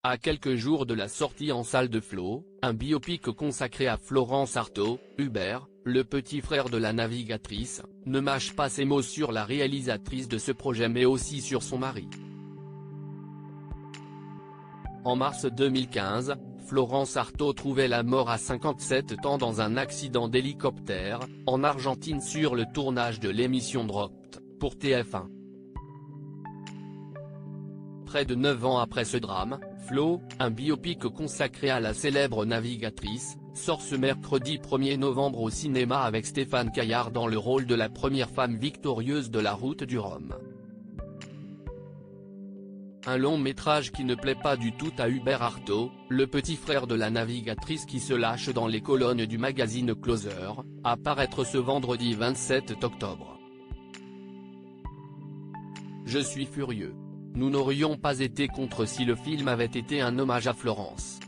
À quelques jours de la sortie en salle de Flo, un biopic consacré à Florence Artaud, Hubert, le petit frère de la navigatrice, ne mâche pas ses mots sur la réalisatrice de ce projet mais aussi sur son mari. En mars 2015, Florence Artaud trouvait la mort à 57 ans dans un accident d'hélicoptère, en Argentine sur le tournage de l'émission Dropped, pour TF1. Près de 9 ans après ce drame, Flo, un biopic consacré à la célèbre navigatrice, sort ce mercredi 1er novembre au cinéma avec Stéphane Caillard dans le rôle de la première femme victorieuse de la route du Rhum. Un long métrage qui ne plaît pas du tout à Hubert Artaud, le petit frère de la navigatrice qui se lâche dans les colonnes du magazine Closer, à paraître ce vendredi 27 octobre. Je suis furieux. Nous n'aurions pas été contre si le film avait été un hommage à Florence.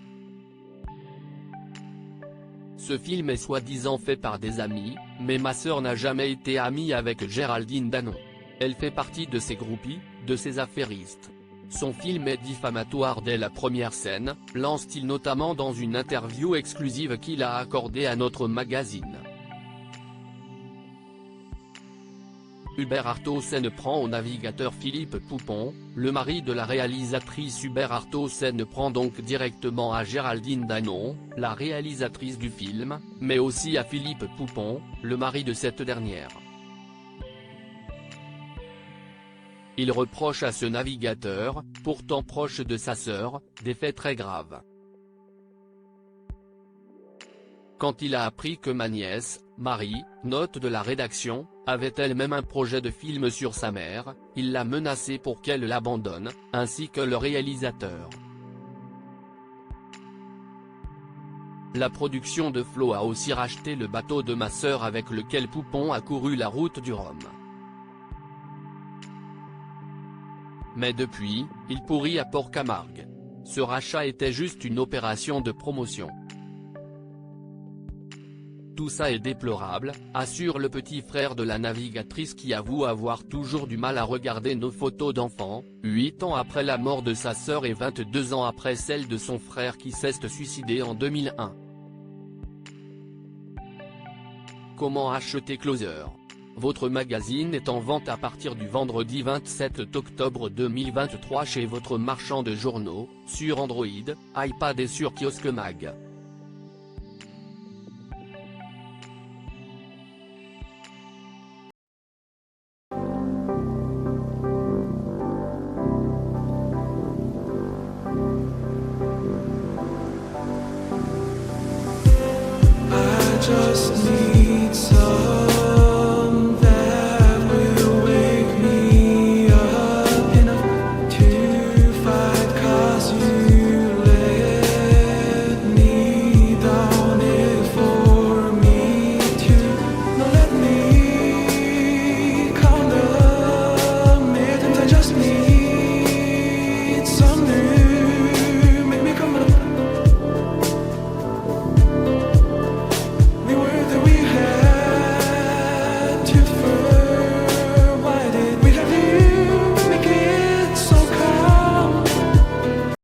Ce film est soi-disant fait par des amis, mais ma sœur n'a jamais été amie avec Géraldine Danon. Elle fait partie de ces groupies, de ces affairistes. Son film est diffamatoire dès la première scène, lance-t-il notamment dans une interview exclusive qu'il a accordée à notre magazine. Hubert Artaud s'en prend au navigateur Philippe Poupon, le mari de la réalisatrice. Hubert Artaud s'en prend donc directement à Géraldine Danon, la réalisatrice du film, mais aussi à Philippe Poupon, le mari de cette dernière. Il reproche à ce navigateur, pourtant proche de sa sœur, des faits très graves. Quand il a appris que ma nièce, Marie, note de la rédaction, avait elle-même un projet de film sur sa mère, il l'a menacée pour qu'elle l'abandonne, ainsi que le réalisateur. La production de Flo a aussi racheté le bateau de ma sœur avec lequel Poupon a couru la route du Rhum. Mais depuis, il pourrit à Port-Camargue. Ce rachat était juste une opération de promotion. Tout ça est déplorable, assure le petit frère de la navigatrice qui avoue avoir toujours du mal à regarder nos photos d'enfants, 8 ans après la mort de sa sœur et 22 ans après celle de son frère qui s'est suicidé en 2001. Comment acheter Closer? Votre magazine est en vente à partir du vendredi 27 octobre 2023 chez votre marchand de journaux, sur Android, iPad et sur Kiosque Mag. Just